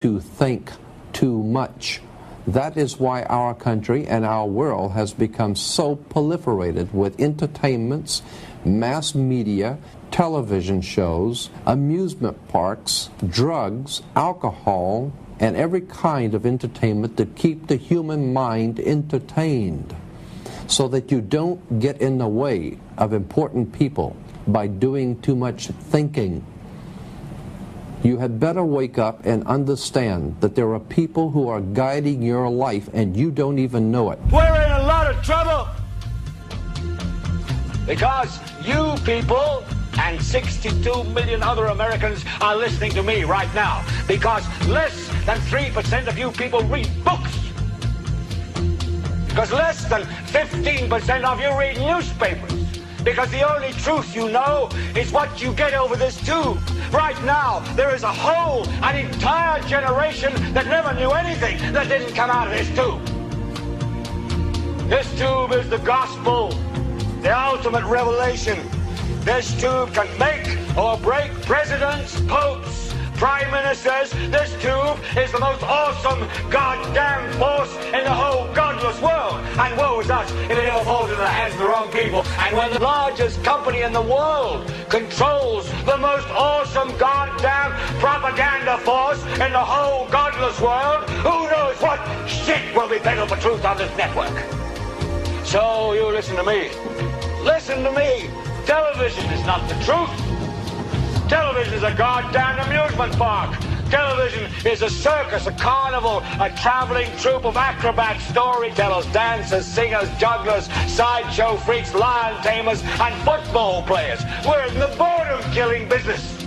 to think too much. That is why our country and our world has become so proliferated with entertainments, mass media, television shows, amusement parks, drugs, alcohol, and every kind of entertainment to keep the human mind entertained, so that you don't get in the way of important people by doing too much thinking. You had better wake up and understand that there are people who are guiding your life and you don't even know it. We're in a lot of trouble because you people and 62 million other Americans are listening to me right now, because less than 3% of you people read books, because less than 15% of you read newspapers, because the only truth you know is what you get over this tube. Right now, there is an entire generation that never knew anything that didn't come out of this tube. This tube is the gospel, the ultimate revelation. This tube can make or break presidents, popes, prime ministers. This tube is the most awesome goddamn force in the whole godless world. And woe is us if it ever falls into the hands of the wrong people. And when the largest company in the world controls the most awesome goddamn propaganda force in the whole godless world, who knows what shit will be peddled for truth on this network. So you listen to me. Listen to me. Television is not the truth. Television is a goddamn amusement park. Television is a circus, a carnival, a traveling troupe of acrobats, storytellers, dancers, singers, jugglers, sideshow freaks, lion tamers, and football players. We're in the boredom-killing business.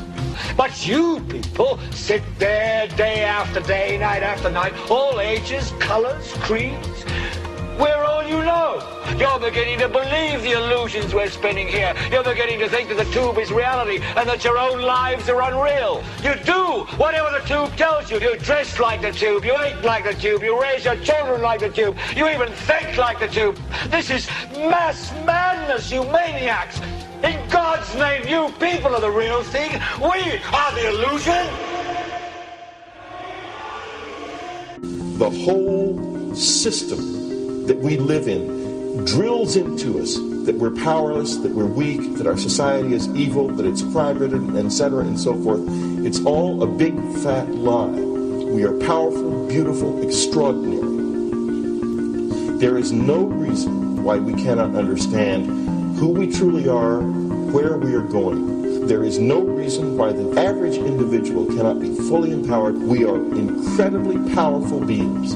But you people sit there day after day, night after night, all ages, colors, creeds. We're all you know. You're beginning to believe the illusions we're spinning here. You're beginning to think that the tube is reality and that your own lives are unreal. You do whatever the tube tells you. You dress like the tube. You eat like the tube. You raise your children like the tube. You even think like the tube. This is mass madness, you maniacs. In God's name, you people are the real thing. We are the illusion. The whole system that we live in drills into us that we're powerless, that we're weak, that our society is evil, that it's crime-ridden, etc., and so forth. It's all a big fat lie. We are powerful, beautiful, extraordinary. There is no reason why we cannot understand who we truly are, where we are going. There is no reason why the average individual cannot be fully empowered. We are incredibly powerful beings.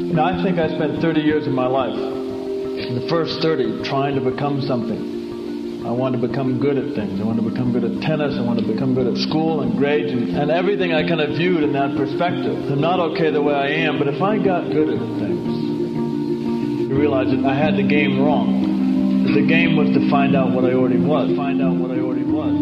You know, I think I spent 30 years of my life, in the first 30, trying to become something. I wanted to become good at things. I wanted to become good at tennis. I wanted to become good at school and grades and everything I kind of viewed in that perspective. I'm not okay the way I am, but if I got good at things, I realized that I had the game wrong. That the game was to find out what I already was. Find out what I already was.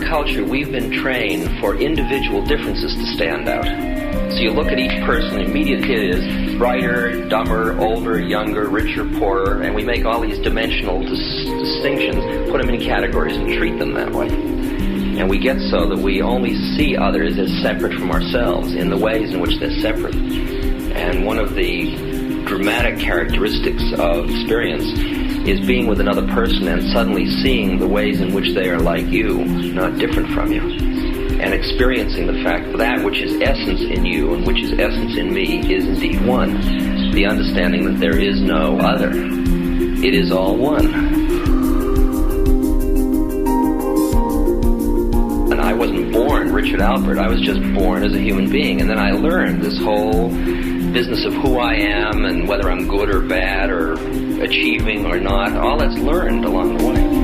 Culture, we've been trained for individual differences to stand out. So you look at each person, immediately it is brighter, dumber, older, younger, richer, poorer, and we make all these dimensional distinctions, put them in categories and treat them that way. And we get so that we only see others as separate from ourselves in the ways in which they're separate. And one of the dramatic characteristics of experience is being with another person and suddenly seeing the ways in which they are like you, not different from you, and experiencing the fact that that which is essence in you and which is essence in me is indeed one. The understanding that there is no other. It is all one. And I wasn't born Richard Alpert. I was just born as a human being. And then I learned this whole business of who I am and whether I'm good or bad or achieving or not. All that's learned along the way.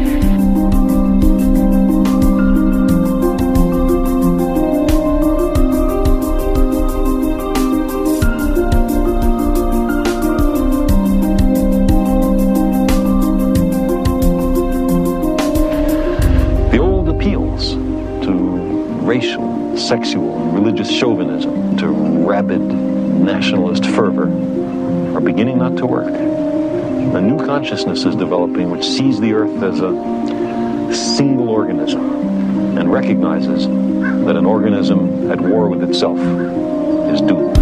racial, sexual, and religious chauvinism to rabid nationalist fervor are beginning not to work. A new consciousness is developing which sees the earth as a single organism and recognizes that an organism at war with itself is doomed.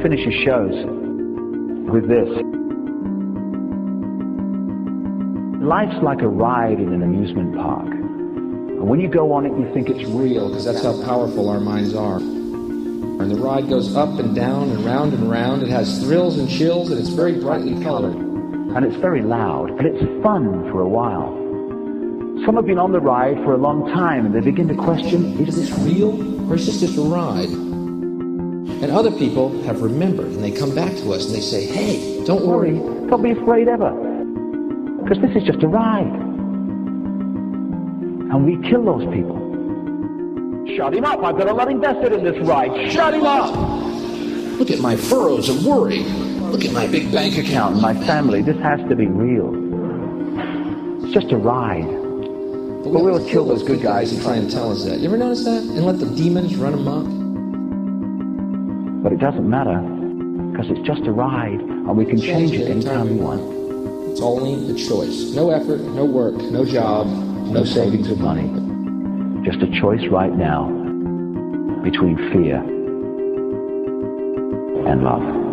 Finish his shows with this. Life's like a ride in an amusement park. And when you go on it, you think it's real, because that's how powerful our minds are. And the ride goes up and down and round and round. It has thrills and chills, and it's very brightly colored. And it's very loud, but it's fun for a while. Some have been on the ride for a long time, and they begin to question, is this real, or is this just a ride? And other people have remembered, and they come back to us and they say, hey, don't worry. Don't be afraid ever, because this is just a ride. And we kill those people. Shut him up. I've got a lot invested in this ride. Shut him up. Look at my furrows of worry. Look at my big bank account and my family. This has to be real. It's just a ride. But we'll kill those good guys who try and tell us that. You ever notice that? And let the demons run amok? But it doesn't matter, because it's just a ride, and we can change it anytime we want. It's only a choice. No effort, no work, no job, no savings of money. Just a choice right now between fear and love.